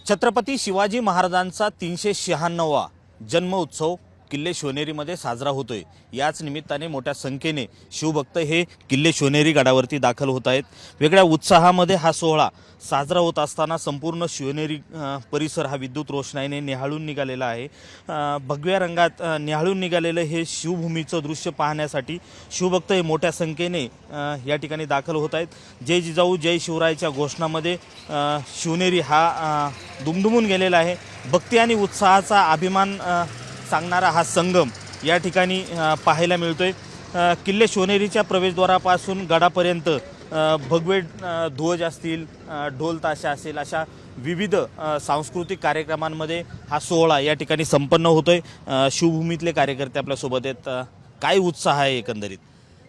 छत्रपती शिवाजी महाराजांचा 396वा जन्म उत्सव किल्ले शिवनेरीमध्ये साजरा होतोय। याच निमित्ताने मोठ्या संख्येने शिवभक्त हे किल्ले शिवनेरी गडावरती दाखल होत आहेत। वेगळ्या उत्साहामध्ये हा सोहळा साजरा होत असताना संपूर्ण शिवनेरी परिसर हा विद्युत रोषणाईने निहाळून निघालेला आहे। भगव्या रंगात निहाळून निघालेलं हे शिवभूमीचं दृश्य पाहण्यासाठी शिवभक्त हे मोठ्या संख्येने या ठिकाणी दाखल होत आहेत। जय जिजाऊ जय शिवरायच्या घोषणामध्ये शिवनेरी हा दुमदुमून गेलेला आहे। भक्ती आणि उत्साहाचा अभिमान सांगणारा हा संगम या ठिकाणी पाहायला मिळतोय। किल्ले शिवनेरीच्या प्रवेशद्वारापासून गडापर्यंत भगवे ध्वज असतील, ढोल ताशा असेल, अशा विविध सांस्कृतिक कार्यक्रमांमध्ये हा सोहळा या ठिकाणी संपन्न होतोय। शिवभूमीतले कार्यकर्ते आपल्यासोबत आहेत। काय उत्साह आहे एकंदरीत?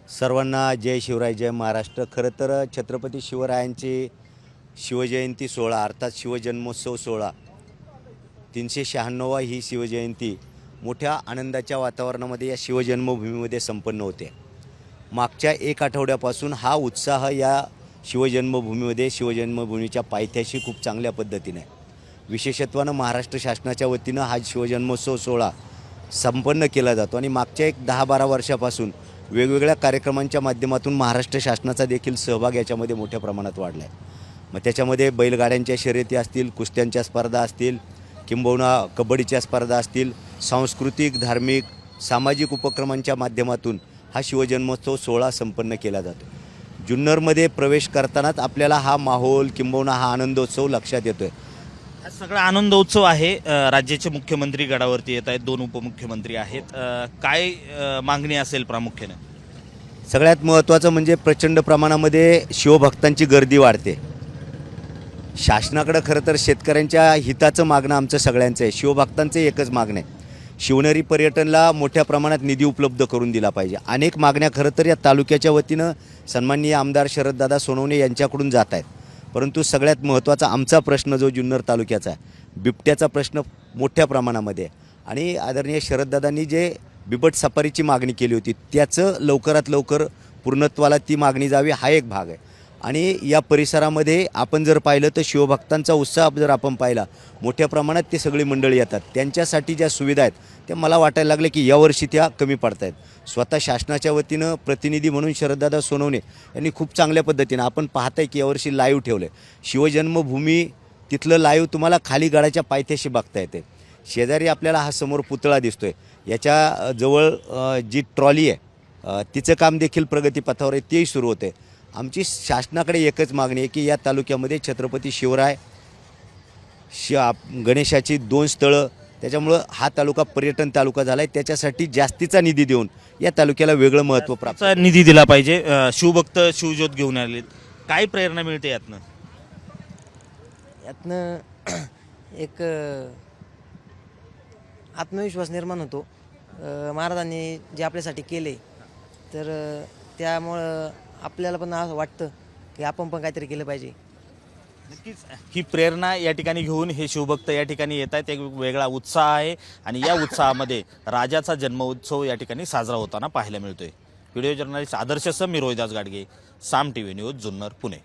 सर्वांना जय शिवराय जय महाराष्ट्र। खरं तर छत्रपती शिवरायांची शिवजयंती सोहळा अर्थात शिवजन्मोत्सव सोहळा 396वा ही शिवजयंती मोठ्या आनंदाच्या वातावरणामध्ये या शिवजन्मभूमीमध्ये संपन्न होते। मागच्या एक आठवड्यापासून हा उत्साह या शिवजन्मभूमीमध्ये शिवजन्मभूमीच्या पायथ्याशी खूप चांगल्या पद्धतीने विशेषत्वानं महाराष्ट्र शासनाच्या वतीनं हा शिवजन्मोत्सव सोहळा संपन्न केला जातो आणि मागच्या एक 10-12 वर्षापासून वेगवेगळ्या कार्यक्रमांच्या माध्यमातून महाराष्ट्र शासनाचा देखील सहभाग याच्यामध्ये मोठ्या प्रमाणात वाढला आहे। मग त्याच्यामध्ये बैलगाड्यांच्या शर्यती असतील, कुस्त्यांच्या स्पर्धा असतील, किंबहुना कबड्डीच्या स्पर्धा असतील, सांस्कृतिक धार्मिक सामाजिक उपक्रमांच्या माध्यमातून हा शिवजन्मोत्सव सोहळा संपन्न केला जातो। जुन्नरमध्ये प्रवेश करतानाच आपल्याला हा माहोल किंबहुना हा आनंदोत्सव लक्षात येतोय। हा सगळा आनंदोत्सव आहे। राज्याचे मुख्यमंत्री गडावरती येत आहेत, 2 उपमुख्यमंत्री आहेत। काय मागणी असेल प्रामुख्याने? सगळ्यात महत्त्वाचं म्हणजे प्रचंड प्रमाणामध्ये शिवभक्तांची गर्दी वाढते। शासनाकडे खरं तर शेतकऱ्यांच्या हिताचं मागणं आमचं सगळ्यांचं आहे। शिवभक्तांचं एकच मागणं आहे, शिवनेरी पर्यटनला मोठ्या प्रमाणात निधी उपलब्ध करून दिला पाहिजे। अनेक मागण्या खरं तर या तालुक्याच्या वतीनं सन्माननीय आमदार शरददादा सोनवणे यांच्याकडून जात आहेत, परंतु सगळ्यात महत्त्वाचा आमचा प्रश्न जो जुन्नर तालुक्याचा आहे, बिबट्याचा प्रश्न मोठ्या प्रमाणामध्ये आणि आदरणीय शरददादांनी जे बिबट सफारीची मागणी केली होती त्याचं लवकरात लवकर पूर्णत्वाला ती मागणी जावी हा एक भाग आहे। आणि या परिसरामध्ये आपण जर पाहिलं तर शिवभक्तांचा उत्साह जर आपण पाहिला, मोठ्या प्रमाणात ते सगळी मंडळी येतात। त्यांच्यासाठी ज्या सुविधा आहेत त्या मला वाटायला लागले की यावर्षी त्या कमी पडत आहेत। स्वतः शासनाच्या वतीनं प्रतिनिधी म्हणून शरददादा सोनवणे यांनी खूप चांगल्या पद्धतीनं आपण पाहताय की यावर्षी लाईव्ह ठेवले शिवजन्मभूमी, तिथलं लाईव्ह तुम्हाला खाली गडाच्या पायथ्याशी बघता येते। शेजारी आपल्याला हा समोर पुतळा दिसतोय, याच्या जवळ जी ट्रॉली आहे तिचं काम देखील प्रगतीपथावर आहे, तेही सुरू होते। आमची शासनाकडे एकच मागणी आहे की या तालुक्यामध्ये छत्रपती शिवराय गणेशाची 2 स्थळं, त्याच्यामुळं हा तालुका पर्यटन तालुका झाला आहे, त्याच्यासाठी जास्तीचा निधी देऊन या तालुक्याला वेगळं महत्त्व प्राप्त निधी दिला पाहिजे। शिवभक्त शिवज्योत घेऊन आलेत, काय प्रेरणा मिळते यातनं? एक आत्मविश्वास निर्माण होतो। महाराजांनी जे आपल्यासाठी केले तर त्यामुळं आपल्याला पण असं वाटतं की आपण पण काहीतरी केलं पाहिजे। नक्कीच ही प्रेरणा या ठिकाणी घेऊन हे शिवभक्त या ठिकाणी येत आहेत। एक वेगळा उत्साह आहे आणि या उत्साहामध्ये राजाचा जन्मोत्सव या ठिकाणी साजरा होताना पाहायला मिळतोय। व्हिडिओ जर्नलिस्ट आदर्श सह मी रोहिदास गाडगे, साम टीव्ही न्यूज, जुन्नर, पुणे।